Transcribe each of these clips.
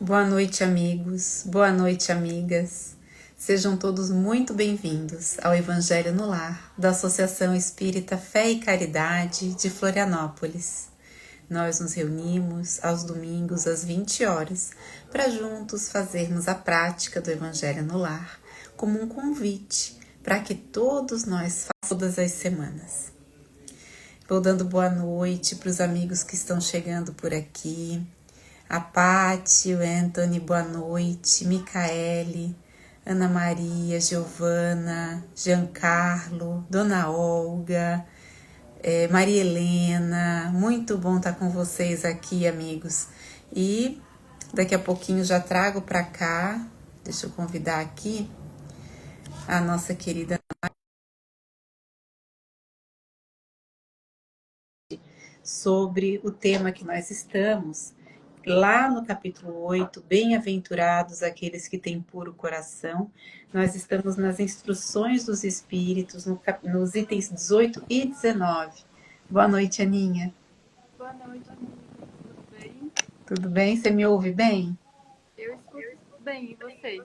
Boa noite, amigos. Boa noite, amigas. Sejam todos muito bem-vindos ao Evangelho no Lar, da Associação Espírita Fé e Caridade de Florianópolis. Nós nos reunimos aos domingos às 20 horas para juntos fazermos a prática do Evangelho no Lar como um convite para que todos nós façamos todas as semanas. Vou dando boa noite para os amigos que estão chegando por aqui. A Pati, o Anthony, boa noite. Micaele, Ana Maria, Giovana, Giancarlo, Dona Olga, Maria Helena. Muito bom estar com vocês aqui, amigos. E daqui a pouquinho já trago para cá, deixa eu convidar aqui a nossa querida sobre o tema que nós estamos. Lá no capítulo 8, bem-aventurados aqueles que têm puro coração, nós estamos nas instruções dos Espíritos, nos itens 18 e 19. Boa noite, Aninha. Boa noite, amiga. Tudo bem? Tudo bem? Você me ouve bem? Eu escuto bem, e vocês?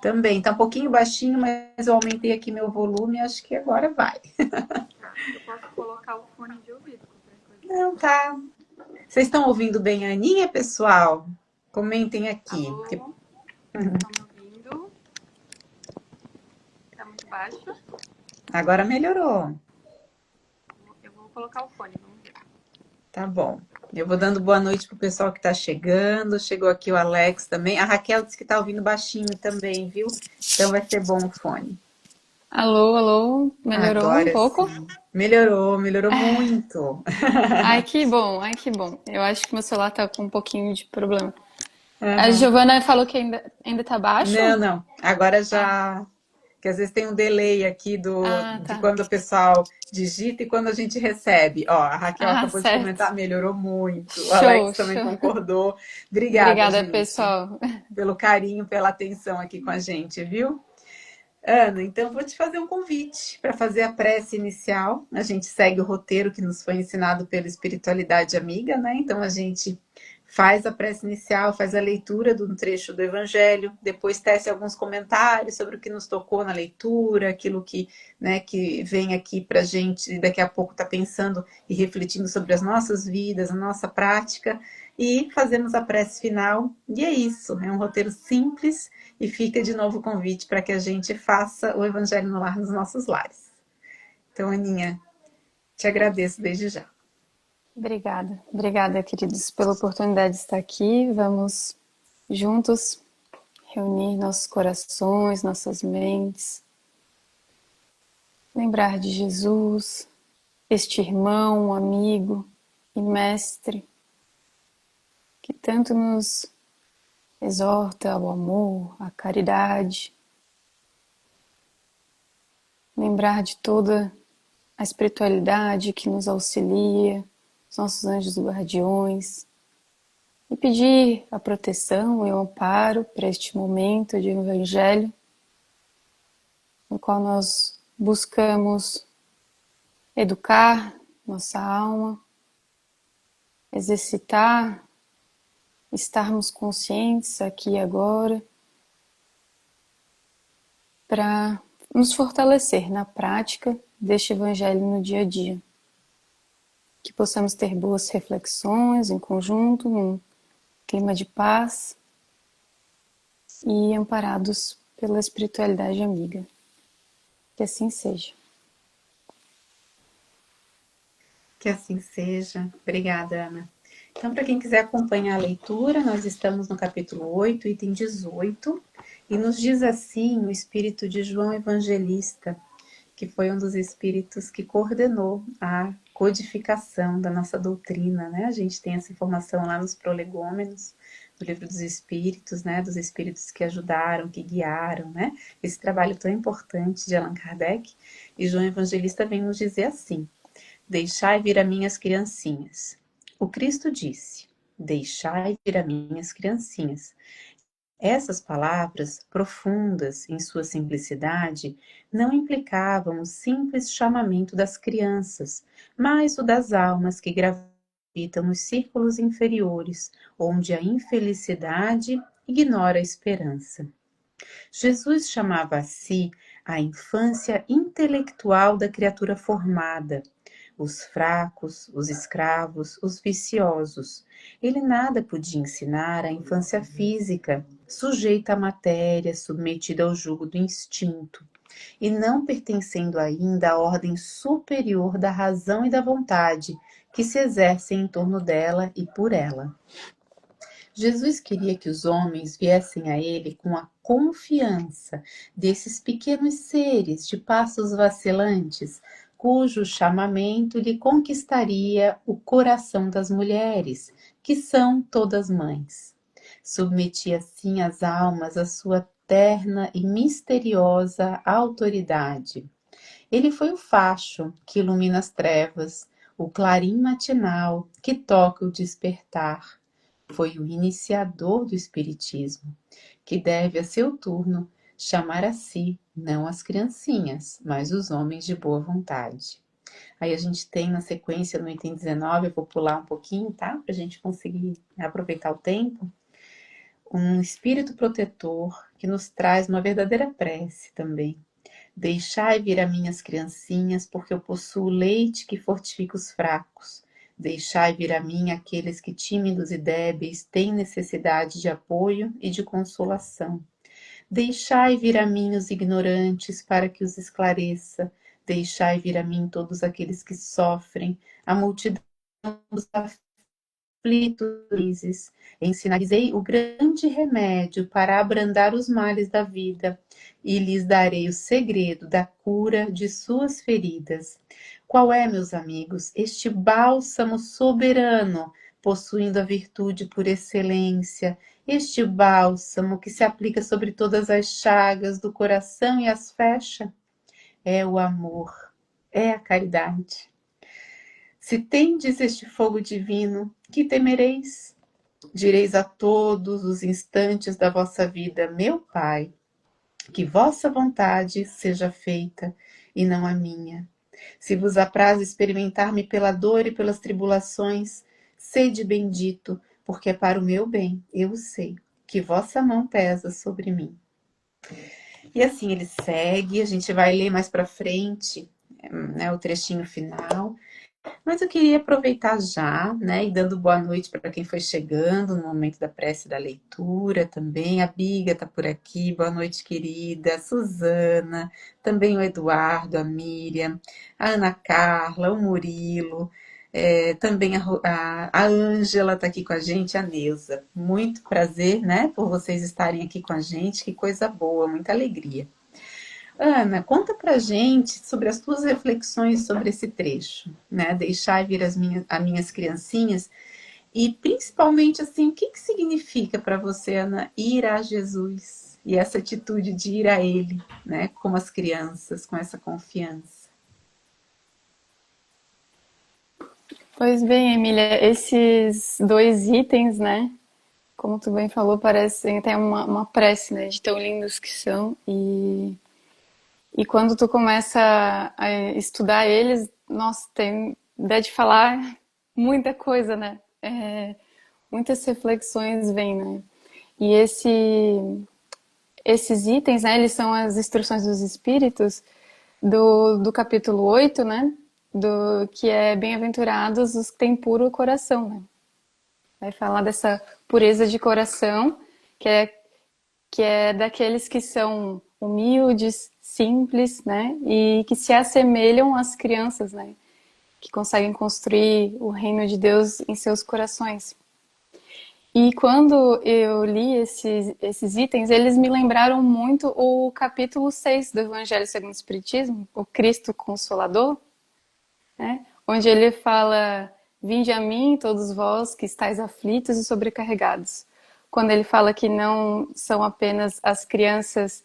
Também, tá um pouquinho baixinho, mas eu aumentei aqui meu volume, acho que agora vai. Tá. Eu posso colocar o fone de ouvido, qualquer coisa. Não, tá. Vocês estão ouvindo bem a Aninha, pessoal? Comentem aqui. Alô? Estão me ouvindo? Tá muito baixo? Agora melhorou. Eu vou colocar o fone, vamos ver. Tá bom. Eu vou dando boa noite pro pessoal que tá chegando. Chegou aqui o Alex também. A Raquel disse que tá ouvindo baixinho também, viu? Então vai ser bom o fone. Alô, alô, melhorou um Agora pouco? sim. Melhorou muito. Ai, que bom, ai, que bom. Eu acho que meu celular tá com um pouquinho de problema. A Uhum. Giovana falou que ainda tá baixo? Não. Agora Ah, já. Que às vezes tem um delay aqui de tá. quando o pessoal digita e quando a gente recebe. Ó, a Raquel Ah, acabou de certo. comentar, melhorou muito. O Alex Show, também show. concordou. Obrigada, Obrigada, gente, pessoal. pelo carinho, pela atenção aqui com a gente, viu? Ana, então vou te fazer um convite para fazer a prece inicial. A gente segue o roteiro que nos foi ensinado pela espiritualidade amiga, né? Então a gente faz a prece inicial, faz a leitura de um trecho do Evangelho, depois tece alguns comentários sobre o que nos tocou na leitura, aquilo que, né, que vem aqui para a gente e daqui a pouco está pensando e refletindo sobre as nossas vidas, a nossa prática, e fazemos a prece final. E é isso, é um roteiro simples e fica de novo o convite para que a gente faça o Evangelho no Lar nos nossos lares. Então, Aninha, te agradeço desde já. Obrigada, queridos, pela oportunidade de estar aqui. Vamos juntos reunir nossos corações, nossas mentes, lembrar de Jesus, este irmão, amigo e mestre que tanto nos exorta ao amor, à caridade. Lembrar de toda a espiritualidade que nos auxilia, os nossos anjos guardiões, e pedir a proteção e o amparo para este momento de Evangelho, no qual nós buscamos educar nossa alma, exercitar, estarmos conscientes aqui e agora, para nos fortalecer na prática deste Evangelho no dia a dia. Que possamos ter boas reflexões em conjunto, num clima de paz e amparados pela espiritualidade amiga. Que assim seja. Que assim seja. Obrigada, Ana. Então, para quem quiser acompanhar a leitura, nós estamos no capítulo 8, item 18, e nos diz assim o espírito de João Evangelista, que foi um dos espíritos que coordenou a codificação da nossa doutrina, né? A gente tem essa informação lá nos prolegômenos do Livro dos Espíritos, né? Dos espíritos que ajudaram, que guiaram, né? Esse trabalho tão importante de Allan Kardec. E João Evangelista vem nos dizer assim: deixai vir a minhas criancinhas. O Cristo disse: deixai vir a minhas criancinhas. Essas palavras, profundas em sua simplicidade, não implicavam o simples chamamento das crianças, mas o das almas que habitam nos círculos inferiores, onde a infelicidade ignora a esperança. Jesus chamava a si a infância intelectual da criatura formada, os fracos, os escravos, os viciosos. Ele nada podia ensinar à infância física, sujeita à matéria, submetida ao jugo do instinto, e não pertencendo ainda à ordem superior da razão e da vontade, que se exercem em torno dela e por ela. Jesus queria que os homens viessem a ele com a confiança desses pequenos seres de passos vacilantes, cujo chamamento lhe conquistaria o coração das mulheres, que são todas mães. Submetia assim as almas à sua terna e misteriosa autoridade. Ele foi o facho que ilumina as trevas, o clarim matinal que toca o despertar. Foi o iniciador do Espiritismo, que deve, a seu turno, chamar a si, não as criancinhas, mas os homens de boa vontade. Aí a gente tem na sequência, no item 19, eu vou pular um pouquinho, tá? Para a gente conseguir aproveitar o tempo. Um espírito protetor que nos traz uma verdadeira prece também. Deixai vir a mim as criancinhas, porque eu possuo leite que fortifica os fracos. Deixai vir a mim aqueles que, tímidos e débeis, têm necessidade de apoio e de consolação. Deixai vir a mim os ignorantes, para que os esclareça. Deixai vir a mim todos aqueles que sofrem, a multidão dos aflitos. Ensinarei o grande remédio para abrandar os males da vida, e lhes darei o segredo da cura de suas feridas. Qual é, meus amigos, este bálsamo soberano, possuindo a virtude por excelência, este bálsamo que se aplica sobre todas as chagas do coração e as fecha? É o amor, é a caridade. Se tendes este fogo divino, que temereis? Direis a todos os instantes da vossa vida: meu Pai, que vossa vontade seja feita e não a minha. Se vos apraz experimentar-me pela dor e pelas tribulações, sede bendito, porque é para o meu bem, eu sei, que vossa mão pesa sobre mim. E assim ele segue, a gente vai ler mais para frente, né, o trechinho final. Mas eu queria aproveitar já, né, e dando boa noite para quem foi chegando no momento da prece da leitura também. A Biga está por aqui, boa noite, querida. A Suzana, também o Eduardo, a Miriam, a Ana Carla, o Murilo, também a Ângela está aqui com a gente, a Neuza. Muito prazer, né, por vocês estarem aqui com a gente, que coisa boa, muita alegria. Ana, conta pra gente sobre as tuas reflexões sobre esse trecho, né? Deixar vir as minhas criancinhas e principalmente assim, o que que significa para você, Ana, ir a Jesus e essa atitude de ir a Ele, né? Como as crianças, com essa confiança. Pois bem, Emília, esses dois itens, né? Como tu bem falou, parecem até uma prece, né? De tão lindos que são. E quando tu começa a estudar eles, nossa, tem dá de falar muita coisa, né? Muitas reflexões vêm, né? E esses itens, né? Eles são as instruções dos espíritos do capítulo 8, né? Que é bem-aventurados os que têm puro coração, né? Vai falar dessa pureza de coração, que é daqueles que são humildes, simples, né? E que se assemelham às crianças, né? Que conseguem construir o reino de Deus em seus corações. E quando eu li esses itens, eles me lembraram muito o capítulo 6 do Evangelho segundo o Espiritismo, o Cristo Consolador, né? Onde ele fala: vinde a mim todos vós que estáis aflitos e sobrecarregados. Quando ele fala que não são apenas as crianças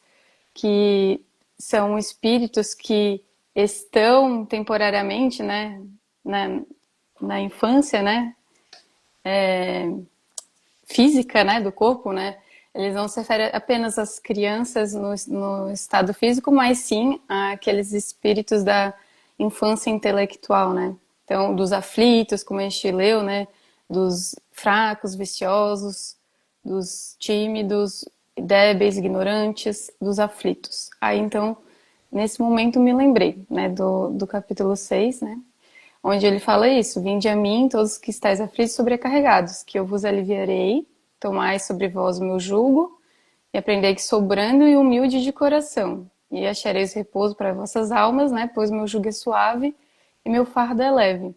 que são espíritos que estão temporariamente, né, na infância, né, física, né, do corpo, né, eles não se referem apenas às crianças no estado físico, mas sim àqueles espíritos da infância intelectual, né. Então, dos aflitos, como a gente leu, né? Dos fracos, viciosos, dos tímidos, débeis, ignorantes, dos aflitos. Aí, então, nesse momento me lembrei, né, do capítulo 6, né? Onde ele fala isso: vinde a mim, todos que estáis aflitos e sobrecarregados, que eu vos aliviarei, tomai sobre vós o meu jugo, e aprendei que sou brando e humilde de coração, e achareis repouso para vossas almas, né? Pois meu jugo é suave e meu fardo é leve.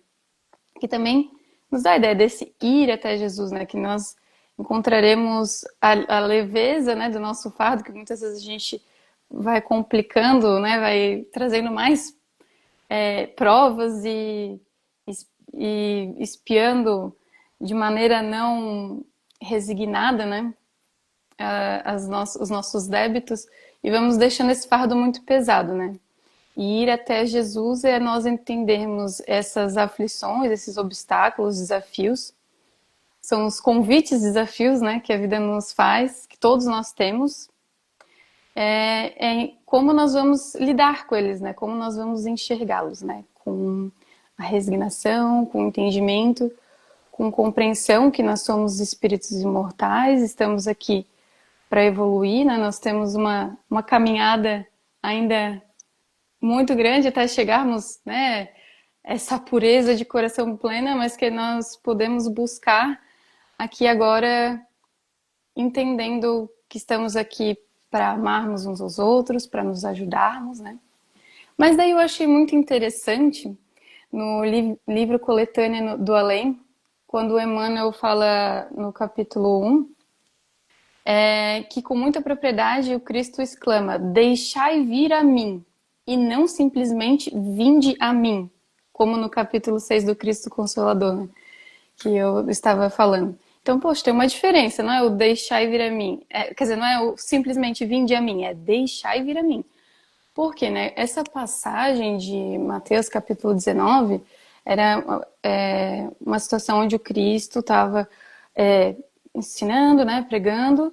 Que também nos dá a ideia desse ir até Jesus, né? Que nós encontraremos a leveza, né, do nosso fardo, que muitas vezes a gente vai complicando, né? Vai trazendo mais provas e espiando de maneira não resignada, né? Os nossos débitos, e vamos deixando esse fardo muito pesado, né? E ir até Jesus é nós entendermos essas aflições, esses obstáculos, desafios. São os convites, desafios, né, que a vida nos faz, que todos nós temos. Como nós vamos lidar com eles, né? Como nós vamos enxergá-los, né? Com a resignação, com o entendimento, com compreensão que nós somos espíritos imortais, estamos aqui para evoluir, né? Nós temos uma caminhada ainda muito grande até chegarmos, né, essa pureza de coração plena, mas que nós podemos buscar aqui agora, entendendo que estamos aqui para amarmos uns aos outros, para nos ajudarmos, né? Mas daí eu achei muito interessante no livro Coletânea do Além, quando o Emmanuel fala no capítulo 1, que com muita propriedade o Cristo exclama: deixai vir a mim, e não simplesmente vinde a mim, como no capítulo 6 do Cristo Consolador, né, que eu estava falando. Então, poxa, tem uma diferença, não é o deixai vir a mim, quer dizer, não é o simplesmente vinde a mim, é deixai vir a mim. Porque, né, essa passagem de Mateus capítulo 19 era uma situação onde o Cristo estava ensinando, né, pregando,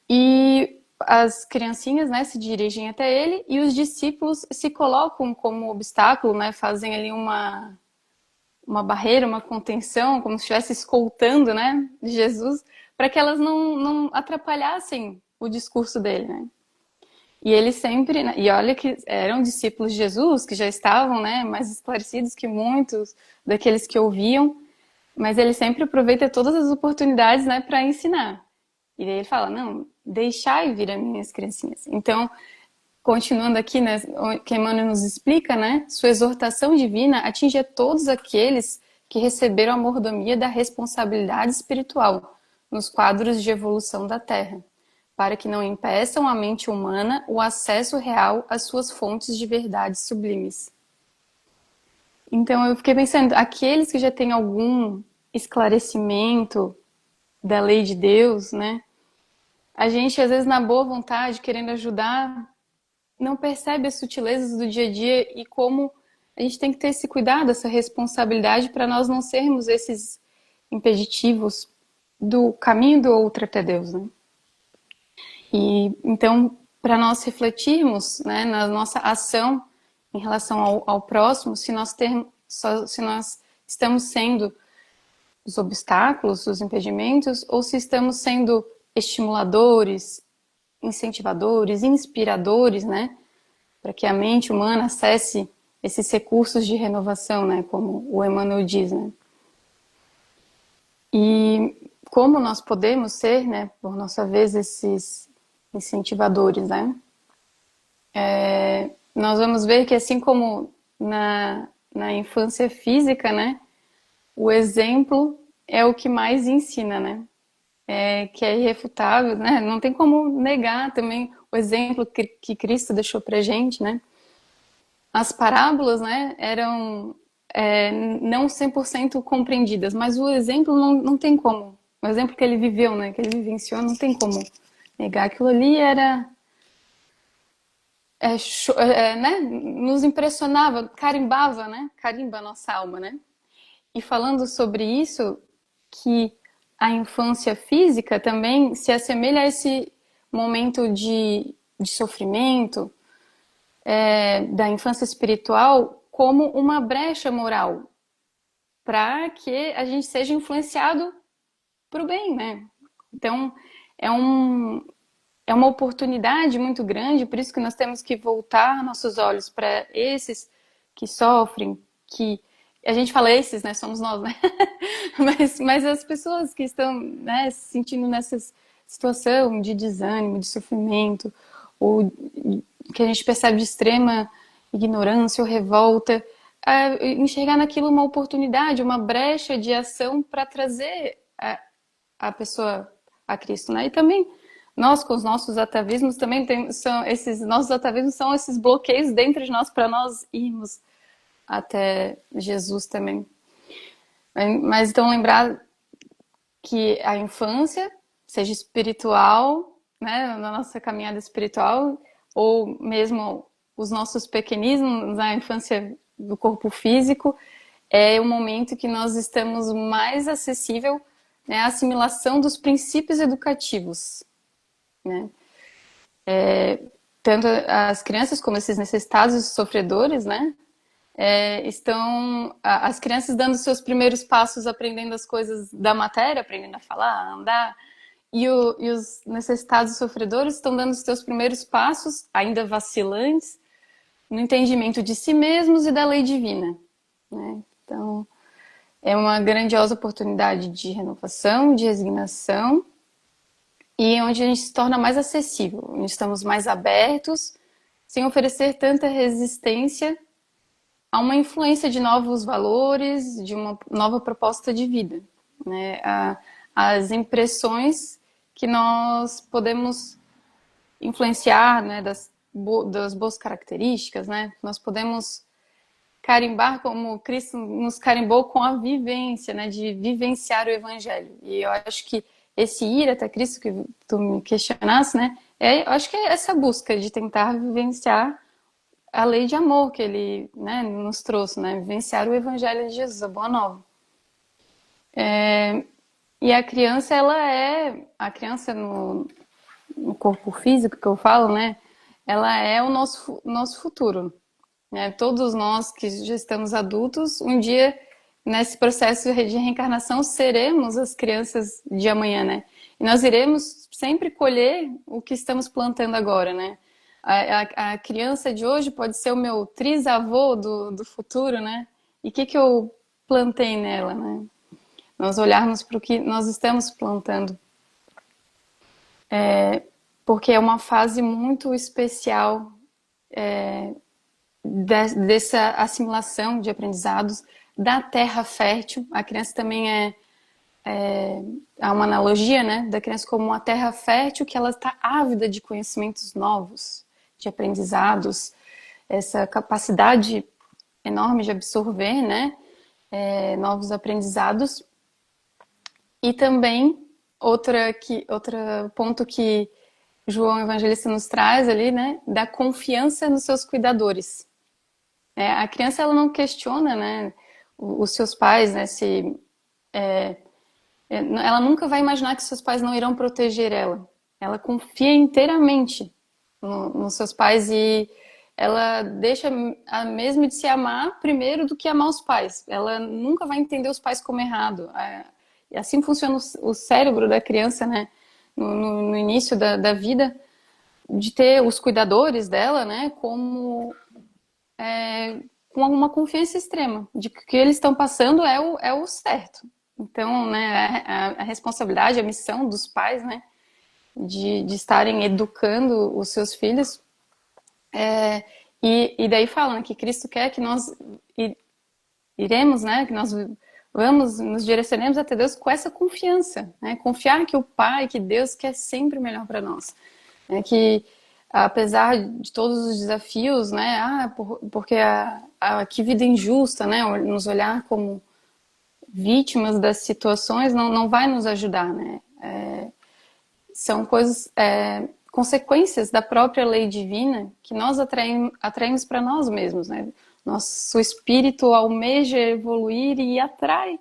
e as criancinhas, né, se dirigem até ele, e os discípulos se colocam como obstáculo, né, fazem ali uma barreira, uma contenção, como se estivesse escoltando, né, Jesus, para que elas não atrapalhassem o discurso dele, né. E ele sempre, né, e olha que eram discípulos de Jesus, que já estavam, né, mais esclarecidos que muitos daqueles que ouviam, mas ele sempre aproveita todas as oportunidades, né, para ensinar. E daí ele fala: não, deixai vir a mim as criancinhas. Então, continuando aqui, né, que Emmanuel nos explica, né, sua exortação divina atinge a todos aqueles que receberam a mordomia da responsabilidade espiritual nos quadros de evolução da Terra, para que não impeçam à mente humana o acesso real às suas fontes de verdades sublimes. Então eu fiquei pensando, aqueles que já têm algum esclarecimento da lei de Deus, né? A gente, às vezes, na boa vontade, querendo ajudar, não percebe as sutilezas do dia a dia e como a gente tem que ter esse cuidado, essa responsabilidade para nós não sermos esses impeditivos do caminho do outro até Deus, né? E então, para nós refletirmos, né, na nossa ação em relação ao próximo, se nós estamos sendo os obstáculos, os impedimentos, ou se estamos sendo estimuladores, incentivadores, inspiradores, né, para que a mente humana acesse esses recursos de renovação, né, como o Emmanuel diz, né. E como nós podemos ser, né, por nossa vez, esses incentivadores, né? Nós vamos ver que, assim como na infância física, né, o exemplo é o que mais ensina, né? Que é irrefutável, né? Não tem como negar também o exemplo que Cristo deixou pra gente, né? As parábolas, né, eram não 100% compreendidas, mas o exemplo não tem como. O exemplo que ele viveu, né, que ele vivenciou, não tem como negar. Aquilo ali era né, nos impressionava, carimbava, né, carimba a nossa alma, né. E falando sobre isso, que a infância física também se assemelha a esse momento de sofrimento da infância espiritual como uma brecha moral. para que a gente seja influenciado para o bem, né? Então, é um, é uma oportunidade muito grande, por isso que nós temos que voltar nossos olhos para esses que sofrem, que a gente fala esses, né? Somos nós, né? Mas as pessoas que estão, né, se sentindo nessa situação de desânimo, de sofrimento, ou que a gente percebe de extrema ignorância ou revolta, enxergar naquilo uma oportunidade, uma brecha de ação para trazer a pessoa a Cristo, né? E também nós com os nossos atavismos também são esses nossos atavismos são esses bloqueios dentro de nós para nós irmos até Jesus também. Mas então lembrar que a infância seja espiritual, né, na nossa caminhada espiritual, ou mesmo os nossos pequenismos na infância do corpo físico, é o momento que nós estamos mais acessível, né, à assimilação dos princípios educativos, né? Tanto as crianças como esses necessitados e sofredores, né, estão as crianças dando seus primeiros passos, aprendendo as coisas da matéria, aprendendo a falar, a andar, e os necessitados e sofredores estão dando os seus primeiros passos, ainda vacilantes, no entendimento de si mesmos e da lei divina, né? Então, é uma grandiosa oportunidade de renovação, de resignação, e onde a gente se torna mais acessível, onde estamos mais abertos, sem oferecer tanta resistência a uma influência de novos valores, de uma nova proposta de vida, né? As impressões que nós podemos influenciar, né, das boas características, né? Nós podemos carimbar como Cristo nos carimbou com a vivência, né, de vivenciar o Evangelho. E eu acho que esse ir até Cristo que tu me questionasse, né, eu acho que é essa busca de tentar vivenciar a lei de amor que ele, né, nos trouxe, né, vivenciar o Evangelho de Jesus, a Boa Nova. E a criança no corpo físico que eu falo, né, ela é o nosso futuro, né? Todos nós que já estamos adultos, um dia nesse processo de reencarnação seremos as crianças de amanhã, né? E nós iremos sempre colher o que estamos plantando agora, né? A criança de hoje pode ser o meu trisavô do futuro, né? E o que eu plantei nela, né? Nós olharmos para o que nós estamos plantando. Porque é uma fase muito especial dessa assimilação de aprendizados da terra fértil. A criança também há uma analogia, né, da criança como uma terra fértil que ela está ávida de conhecimentos novos, de aprendizados, essa capacidade enorme de absorver, né, novos aprendizados. E também outro ponto que João Evangelista nos traz ali, né, da confiança nos seus cuidadores. A criança ela não questiona, né, os seus pais, né, se ela nunca vai imaginar que seus pais não irão proteger ela. Ela confia inteiramente nos seus pais e ela deixa mesmo de se amar primeiro do que amar os pais. Ela nunca vai entender os pais como errado. E assim funciona o cérebro da criança, né, no início da vida, de ter os cuidadores dela, né, como com uma confiança extrema de que o que eles estão passando é o certo. Então, né, a responsabilidade, a missão dos pais, né, de estarem educando os seus filhos, e daí fala, né, que Cristo quer que nós iremos, né, que nós nos direcionemos até Deus com essa confiança, né, confiar que o Pai, que Deus quer sempre o melhor para nós, né, que apesar de todos os desafios, né, porque que vida injusta, né, nos olhar como vítimas das situações não vai nos ajudar, né? São coisas, consequências da própria lei divina que nós atraímos para nós mesmos, né? Nosso espírito almeja evoluir e atrai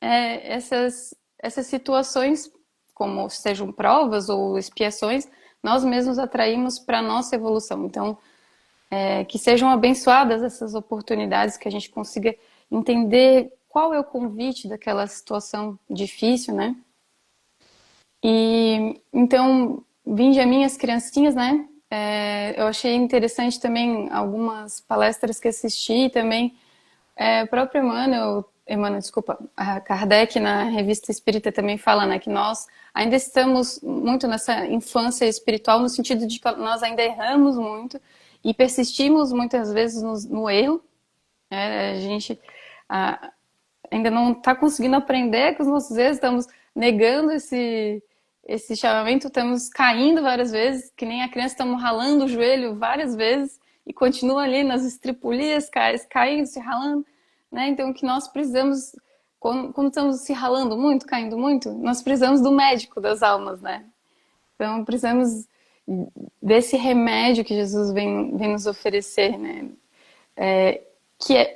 essas situações, como sejam provas ou expiações, nós mesmos atraímos para a nossa evolução. Então, que sejam abençoadas essas oportunidades, que a gente consiga entender qual é o convite daquela situação difícil, né? E então, vinde a mim as criancinhas, né? Eu achei interessante também algumas palestras que assisti também. O próprio Emmanuel, desculpa, a Kardec na Revista Espírita também fala, né, que nós ainda estamos muito nessa infância espiritual, no sentido de que nós ainda erramos muito e persistimos muitas vezes no erro. A gente ainda não está conseguindo aprender com os nossos erros, estamos negando esse chamamento, estamos caindo várias vezes, que nem a criança, estamos ralando o joelho várias vezes e continua ali nas estripulias, caindo, se ralando, né? Então, o que nós precisamos, quando estamos se ralando muito, caindo muito, nós precisamos do médico das almas, né? Então, precisamos desse remédio que Jesus vem nos oferecer, né?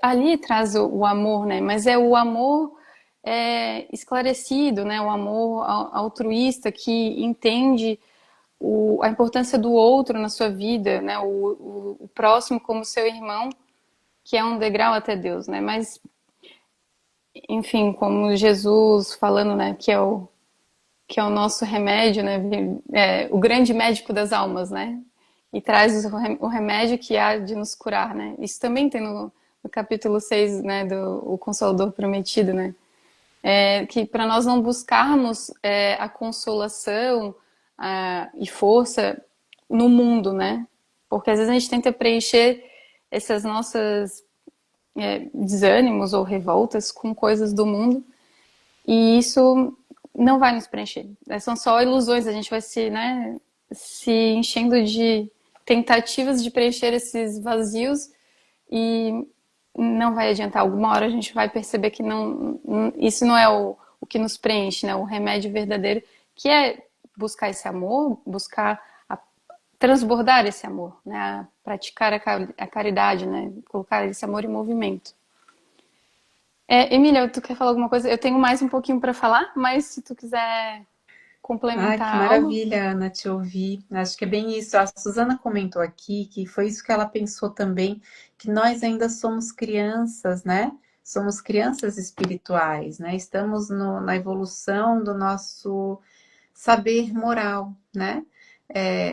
Ali traz o amor, né? Mas é o amor esclarecido, né? O amor altruísta que entende a importância do outro na sua vida, né? O próximo como seu irmão, que é um degrau até Deus, né? Mas, enfim, como Jesus falando, né? Que é o nosso remédio, né? O grande médico das almas, né? E traz o remédio que há de nos curar, né? Isso também tem no capítulo 6, né, do O Consolador Prometido, né? Que para nós não buscarmos a consolação e força no mundo, né? Porque às vezes a gente tenta preencher essas nossas desânimos ou revoltas com coisas do mundo e isso não vai nos preencher. São só ilusões, a gente vai se enchendo de tentativas de preencher esses vazios e não vai adiantar. Alguma hora a gente vai perceber que isso não é o que nos preenche, né? O remédio verdadeiro, que é buscar esse amor, buscar transbordar esse amor, né? Praticar a caridade, né? Colocar esse amor em movimento. Emília, tu quer falar alguma coisa? Eu tenho mais um pouquinho para falar, mas se tu quiser complementar Que algo. maravilha, Ana, te ouvir. Acho que é bem isso. A Suzana comentou aqui que foi isso que ela pensou também, que nós ainda somos crianças, né? Somos crianças espirituais, né? Estamos na evolução do nosso saber moral, né?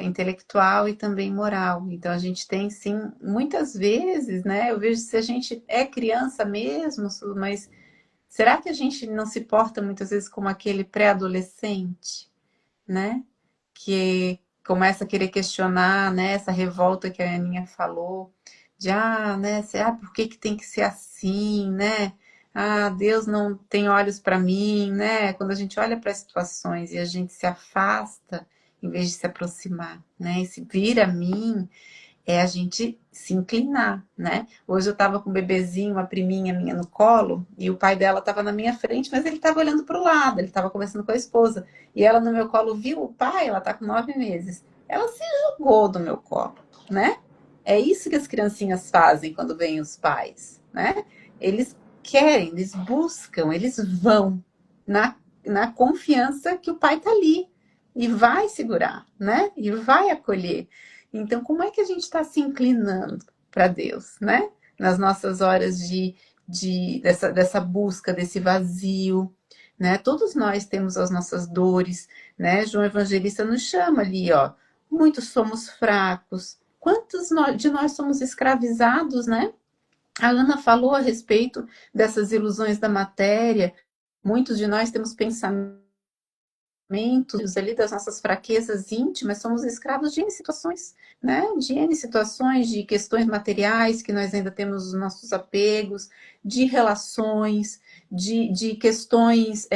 Intelectual e também moral. Então a gente tem sim, muitas vezes, né? Eu vejo se a gente é criança mesmo, mas será que a gente não se porta muitas vezes como aquele pré-adolescente, né? Que começa a querer questionar, né? Essa revolta que a Aninha falou, de né? Por que tem que ser assim, né? Deus não tem olhos para mim, né? Quando a gente olha para as situações e a gente se afasta, em vez de se aproximar, né? E se vir a mim, é a gente se inclinar, né? Hoje eu estava com um bebezinho, uma priminha minha no colo, e o pai dela estava na minha frente, mas ele estava olhando para o lado, ele estava conversando com a esposa. E ela no meu colo viu o pai, ela está com 9 meses. Ela se jogou do meu colo, né? É isso que as criancinhas fazem quando vêm os pais, né? Eles querem, eles buscam, eles vão na confiança que o pai está ali e vai segurar, né? E vai acolher. Então, como é que a gente está se inclinando para Deus, né? Nas nossas horas dessa busca, desse vazio, né? Todos nós temos as nossas dores, né? João Evangelista nos chama ali, ó. Muitos somos fracos. Quantos de nós somos escravizados, né? A Ana falou a respeito dessas ilusões da matéria. Muitos de nós temos pensamentos ali das nossas fraquezas íntimas, somos escravos de N situações, né? De N situações, de questões materiais que nós ainda temos os nossos apegos, de relações, de questões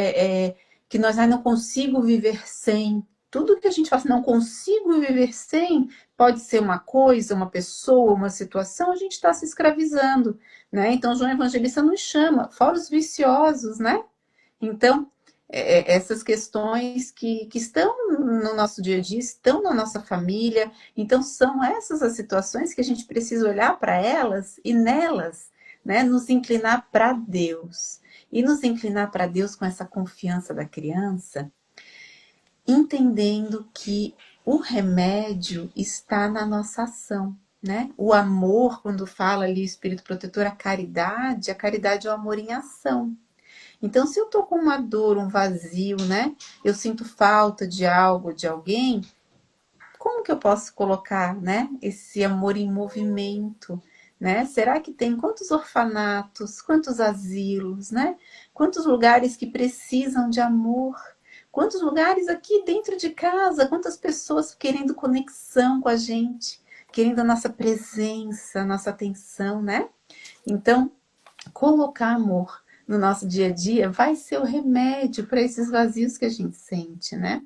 que nós ainda não consigo viver sem. Tudo que a gente fala assim, não consigo viver sem, pode ser uma coisa, uma pessoa, uma situação, a gente está se escravizando, né? Então, João Evangelista nos chama, fora os viciosos, né? Então, essas questões que estão no nosso dia a dia, estão na nossa família. Então, são essas as situações que a gente precisa olhar para elas e nelas, né, nos inclinar para Deus. E nos inclinar para Deus com essa confiança da criança, entendendo que o remédio está na nossa ação, né? O amor, quando fala ali espírito protetor, a caridade é o amor em ação. Então, se eu tô com uma dor, um vazio, né? Eu sinto falta de algo, de alguém, como que eu posso colocar, né, esse amor em movimento, né? Será que tem quantos orfanatos, quantos asilos, né? Quantos lugares que precisam de amor? Quantos lugares aqui dentro de casa, quantas pessoas querendo conexão com a gente, querendo a nossa presença, a nossa atenção, né? Então, colocar amor no nosso dia a dia vai ser o remédio para esses vazios que a gente sente, né?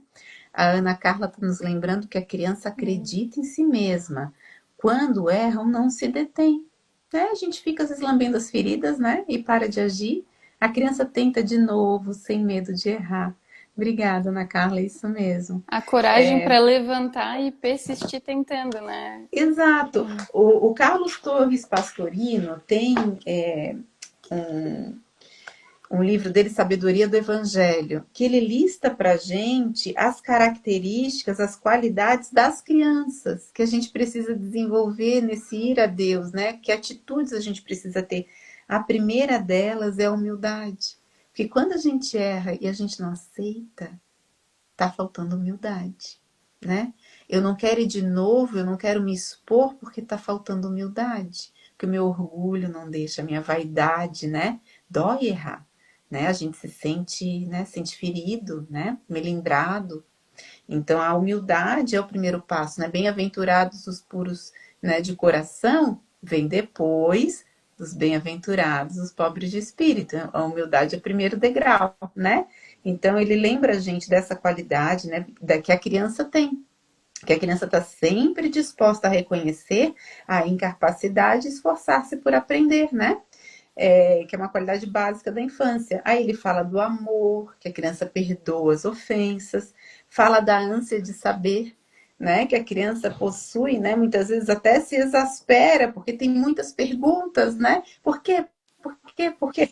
A Ana Carla está nos lembrando que a criança acredita em si mesma. Quando erram, não se detém. Né? A gente fica às vezes lambendo as feridas, né? E para de agir. A criança tenta de novo, sem medo de errar. Obrigada, Ana Carla, é isso mesmo. A coragem para levantar e persistir tentando, né? Exato. O Carlos Torres Pastorino tem um, um livro dele, Sabedoria do Evangelho, que ele lista para gente as características, as qualidades das crianças que a gente precisa desenvolver nesse ir a Deus, né? Que atitudes a gente precisa ter. A primeira delas é a humildade. Porque quando a gente erra e a gente não aceita, tá faltando humildade, né? Eu não quero ir de novo, eu não quero me expor porque tá faltando humildade. Porque o meu orgulho não deixa, a minha vaidade, né? Dói errar, né? A gente se sente, né? Sente ferido, né? Melindrado. Então a humildade é o primeiro passo, né? Bem-aventurados os puros, né, de coração, vem depois dos bem-aventurados os pobres de espírito. A humildade é o primeiro degrau, né? Então ele lembra a gente dessa qualidade, né, da que a criança tem. Que a criança está sempre disposta a reconhecer a incapacidade e esforçar-se por aprender, né? Que é uma qualidade básica da infância. Aí ele fala do amor, que a criança perdoa as ofensas, fala da ânsia de saber, né, que a criança possui, né, muitas vezes até se exaspera, porque tem muitas perguntas, né? Por quê? Por quê? Por quê?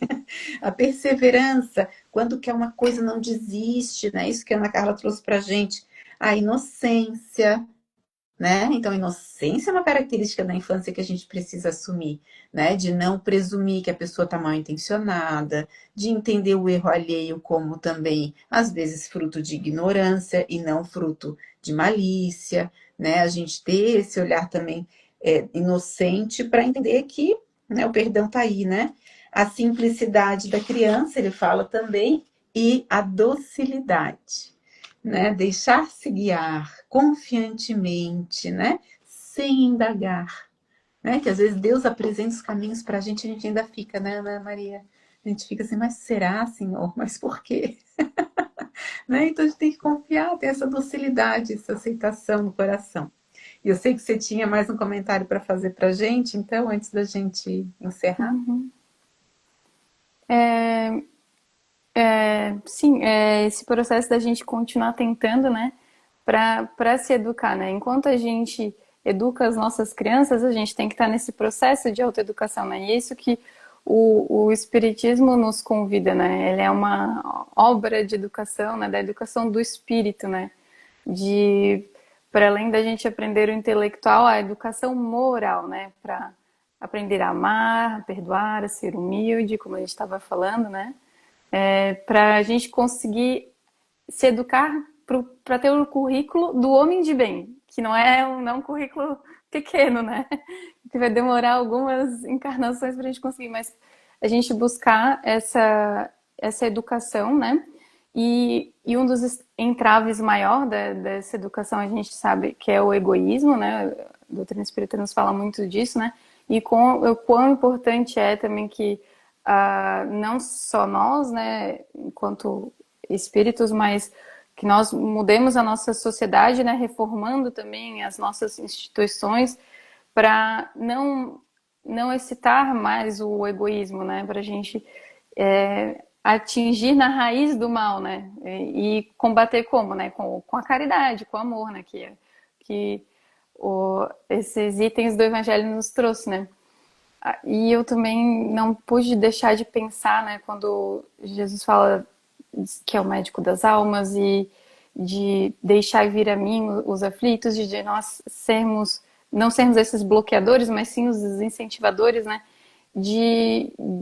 A perseverança, quando quer uma coisa não desiste, né? Isso que a Ana Carla trouxe pra gente. A inocência, né? Então, inocência é uma característica da infância que a gente precisa assumir, né? De não presumir que a pessoa está mal intencionada, de entender o erro alheio como também, às vezes, fruto de ignorância e não fruto de malícia, né? A gente ter esse olhar também inocente para entender que, né, o perdão está aí, né? A simplicidade da criança, ele fala também, e a docilidade, né? Deixar-se guiar confiantemente, né? Sem indagar, né? Que às vezes Deus apresenta os caminhos para a gente ainda fica, né, Ana Maria? A gente fica assim, mas será, Senhor? Mas por quê? Né? Então a gente tem que confiar, ter essa docilidade, essa aceitação no coração. E eu sei que você tinha mais um comentário para fazer para a gente, então, antes da gente encerrar. Sim, esse processo da gente continuar tentando, né, para se educar, né? Enquanto a gente educa as nossas crianças, a gente tem que estar nesse processo de autoeducação, né? E é isso que o Espiritismo nos convida, né? Ele é uma obra de educação, né? Da educação do espírito, né? De, para além da gente aprender o intelectual, a educação moral, né? Para aprender a amar, a perdoar, a ser humilde, como a gente estava falando, né? Para a gente conseguir se educar para ter o currículo do homem de bem, que não é um currículo pequeno, né? Que vai demorar algumas encarnações para a gente conseguir, mas a gente buscar essa educação, né? E um dos entraves maior dessa educação a gente sabe que é o egoísmo, né? A doutrina espírita nos fala muito disso, né? E o quão importante é também que não só nós, né, enquanto espíritos, mas que nós mudemos a nossa sociedade, né, reformando também as nossas instituições para não excitar mais o egoísmo, né, para a gente atingir na raiz do mal, né, e combater como, né, com a caridade, com o amor, né, que esses itens do Evangelho nos trouxe, né. E eu também não pude deixar de pensar, né, quando Jesus fala que é o médico das almas e de deixar vir a mim os aflitos, de nós sermos não sermos esses bloqueadores, mas sim os incentivadores, né?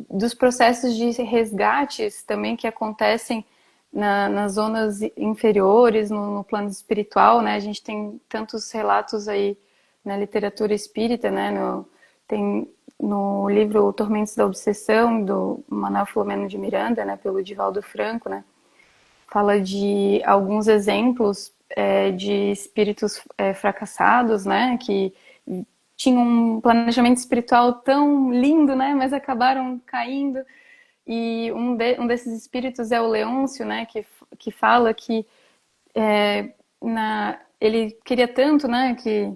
Dos processos de resgates também que acontecem nas zonas inferiores, no plano espiritual, né? A gente tem tantos relatos aí na literatura espírita, né? Tem no livro Tormentos da Obsessão, do Manuel Filomeno de Miranda, né? Pelo Divaldo Franco, né? Fala de alguns exemplos de espíritos fracassados, né? Que tinham um planejamento espiritual tão lindo, né? Mas acabaram caindo. E um desses espíritos é o Leôncio, né? Que fala que ele queria tanto, né? Que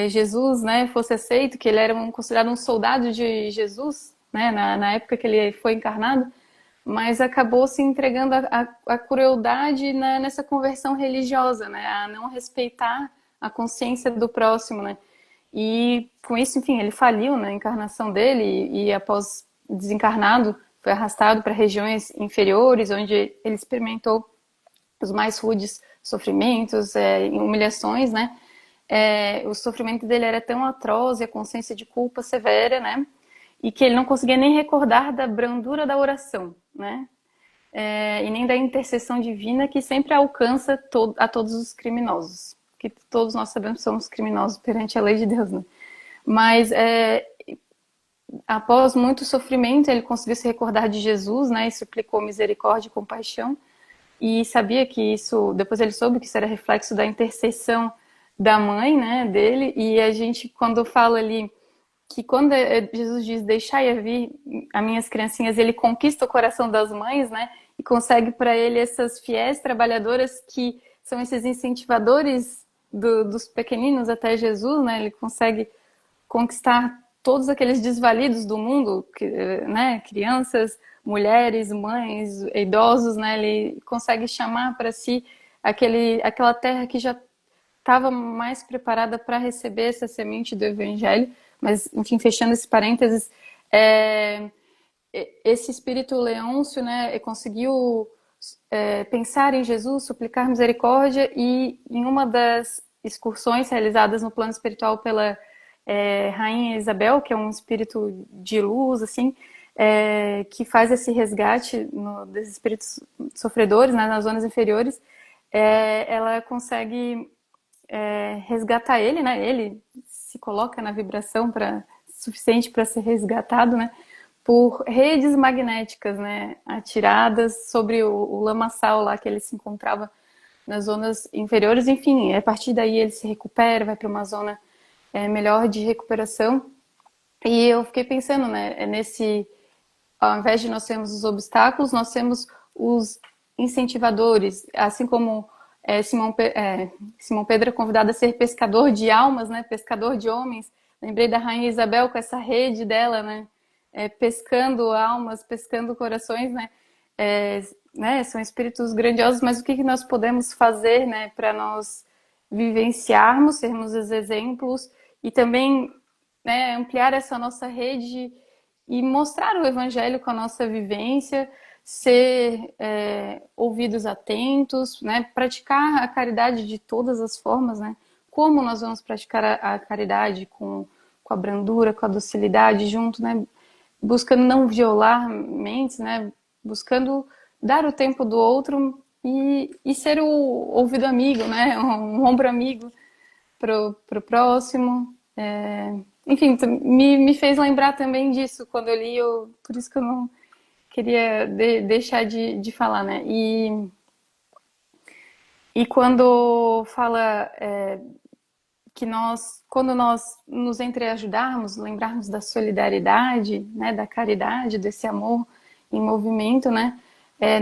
Jesus, né? Fosse aceito, que ele era considerado um soldado de Jesus, né? Na época que ele foi encarnado, mas acabou se entregando à crueldade nessa conversão religiosa, né? A não respeitar a consciência do próximo, né? E com isso, enfim, ele faliu na encarnação dele e após desencarnado foi arrastado para regiões inferiores, onde ele experimentou os mais rudes sofrimentos, humilhações, né? O sofrimento dele era tão atroz e a consciência de culpa severa, né? E que ele não conseguia nem recordar da brandura da oração, né? E nem da intercessão divina que sempre alcança a todos os criminosos. Que todos nós sabemos que somos criminosos perante a lei de Deus, né? Mas após muito sofrimento, ele conseguiu se recordar de Jesus, né? E suplicou misericórdia e compaixão. E sabia que isso, depois ele soube que isso era reflexo da intercessão da mãe, né, dele. E a gente, quando fala ali que quando Jesus diz deixai a vir as minhas criancinhas, ele conquista o coração das mães, né, e consegue para ele essas fiéis trabalhadoras que são esses incentivadores dos pequeninos até Jesus, né, ele consegue conquistar todos aqueles desvalidos do mundo, né, crianças, mulheres, mães, idosos, né, ele consegue chamar para si aquela terra que já estava mais preparada para receber essa semente do Evangelho. Mas, enfim, fechando esse parênteses, esse espírito Leôncio, né, conseguiu pensar em Jesus, suplicar misericórdia, e em uma das excursões realizadas no plano espiritual pela Rainha Isabel, que é um espírito de luz, assim, que faz esse resgate desses espíritos sofredores, né, nas zonas inferiores, ela consegue resgatar ele, né? Ele se coloca na vibração suficiente para ser resgatado, né? Por redes magnéticas, né? Atiradas sobre o lamaçal lá que ele se encontrava nas zonas inferiores. Enfim, a partir daí ele se recupera, vai para uma zona melhor de recuperação. E eu fiquei pensando, né? Ao invés de nós termos os obstáculos, nós temos os incentivadores, assim como Simão Pedro é convidado a ser pescador de almas, né? Pescador de homens. Lembrei da Rainha Isabel com essa rede dela, né? Pescando almas, pescando corações, né? São espíritos grandiosos, mas o que nós podemos fazer, né? Para nós vivenciarmos, sermos os exemplos e também, né, ampliar essa nossa rede e mostrar o Evangelho com a nossa vivência, ser ouvidos atentos, né? Praticar a caridade de todas as formas, né? Como nós vamos praticar a caridade com a brandura, com a docilidade junto, né? Buscando não violar mentes, né? Buscando dar o tempo do outro e ser o ouvido amigo, né? Um ombro amigo pro próximo. Enfim, me fez lembrar também disso quando eu li, por isso que eu não queria deixar de falar, né? E quando fala que quando nós nos entreajudarmos, lembrarmos da solidariedade, né, da caridade, desse amor em movimento, né?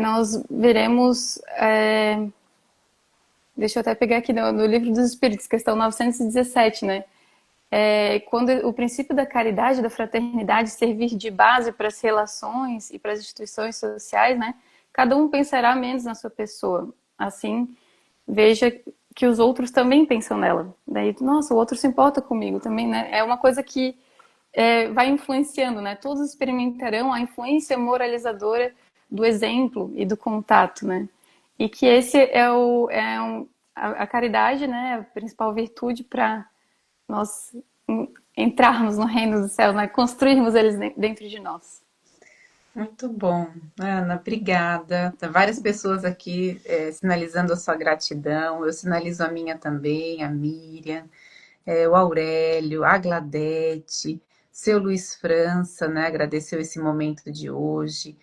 Nós veremos... deixa eu até pegar aqui no Livro dos Espíritos, questão 917, né? Quando o princípio da caridade, da fraternidade servir de base para as relações e para as instituições sociais, né? Cada um pensará menos na sua pessoa. Assim, veja que os outros também pensam nela. Daí, nossa, o outro se importa comigo também, né? É uma coisa que vai influenciando, né? Todos experimentarão a influência moralizadora do exemplo e do contato, né? E que esse a caridade, né? A principal virtude para nós entrarmos no reino dos céus, né? Construirmos eles dentro de nós. Muito bom, Ana, obrigada. Tem várias pessoas aqui sinalizando a sua gratidão, eu sinalizo a minha também, a Miriam, o Aurélio, a Gladete, seu Luiz França, né, agradeceu esse momento de hoje,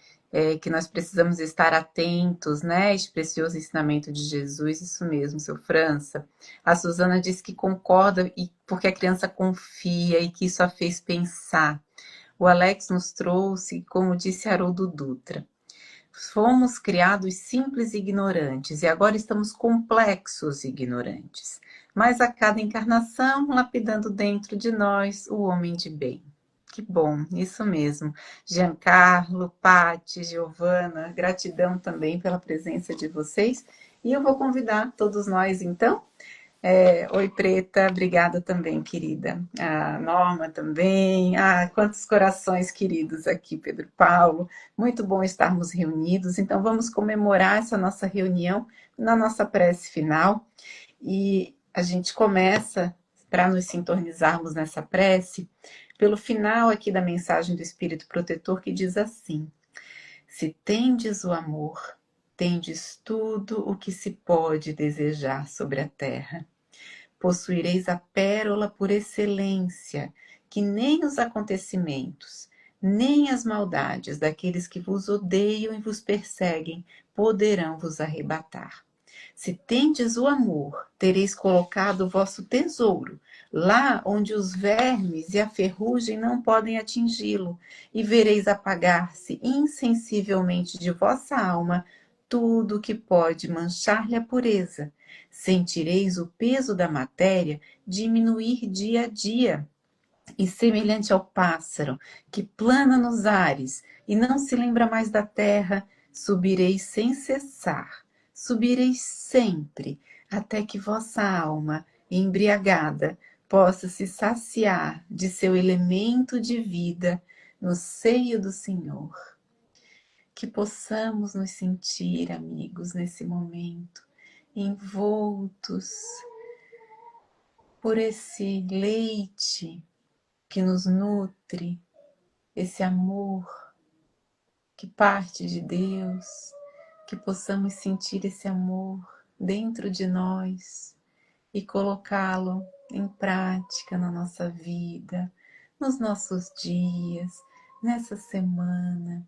que nós precisamos estar atentos, né, este precioso ensinamento de Jesus, isso mesmo, seu França. A Suzana disse que concorda porque a criança confia e que isso a fez pensar. O Alex nos trouxe, como disse Haroldo Dutra, fomos criados simples e ignorantes e agora estamos complexos e ignorantes. Mas a cada encarnação, lapidando dentro de nós o homem de bem. Que bom, isso mesmo. Giancarlo, Pati, Giovana, gratidão também pela presença de vocês. E eu vou convidar todos nós, então. Oi, Preta, obrigada também, querida. A Norma também. Quantos corações queridos aqui, Pedro Paulo. Muito bom estarmos reunidos. Então, vamos comemorar essa nossa reunião na nossa prece final. E a gente começa, para nos sintonizarmos nessa prece, pelo final aqui da mensagem do Espírito Protetor, que diz assim: se tendes o amor, tendes tudo o que se pode desejar sobre a terra. Possuireis a pérola por excelência, que nem os acontecimentos, nem as maldades daqueles que vos odeiam e vos perseguem poderão vos arrebatar. Se tendes o amor, tereis colocado o vosso tesouro, lá onde os vermes e a ferrugem não podem atingi-lo, e vereis apagar-se insensivelmente de vossa alma tudo que pode manchar-lhe a pureza. Sentireis o peso da matéria diminuir dia a dia, e semelhante ao pássaro que plana nos ares e não se lembra mais da terra, subireis sem cessar, subireis sempre, até que vossa alma, embriagada, possa se saciar de seu elemento de vida no seio do Senhor. Que possamos nos sentir, amigos, nesse momento, envoltos por esse leite que nos nutre, esse amor que parte de Deus, que possamos sentir esse amor dentro de nós e colocá-lo em prática na nossa vida, nos nossos dias, nessa semana,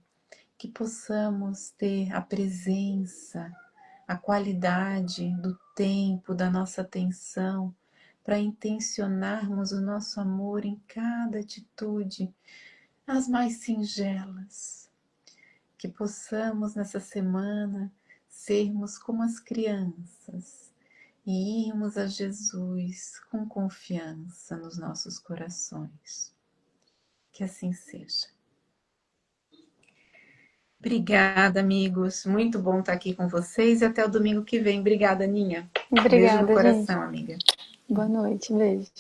que possamos ter a presença, a qualidade do tempo, da nossa atenção, para intencionarmos o nosso amor em cada atitude, as mais singelas. Que possamos nessa semana sermos como as crianças e irmos a Jesus com confiança nos nossos corações. Que assim seja. Obrigada, amigos. Muito bom estar aqui com vocês e até o domingo que vem. Obrigada, Aninha. Obrigada, Beijo no gente. coração, amiga. Boa noite, beijo.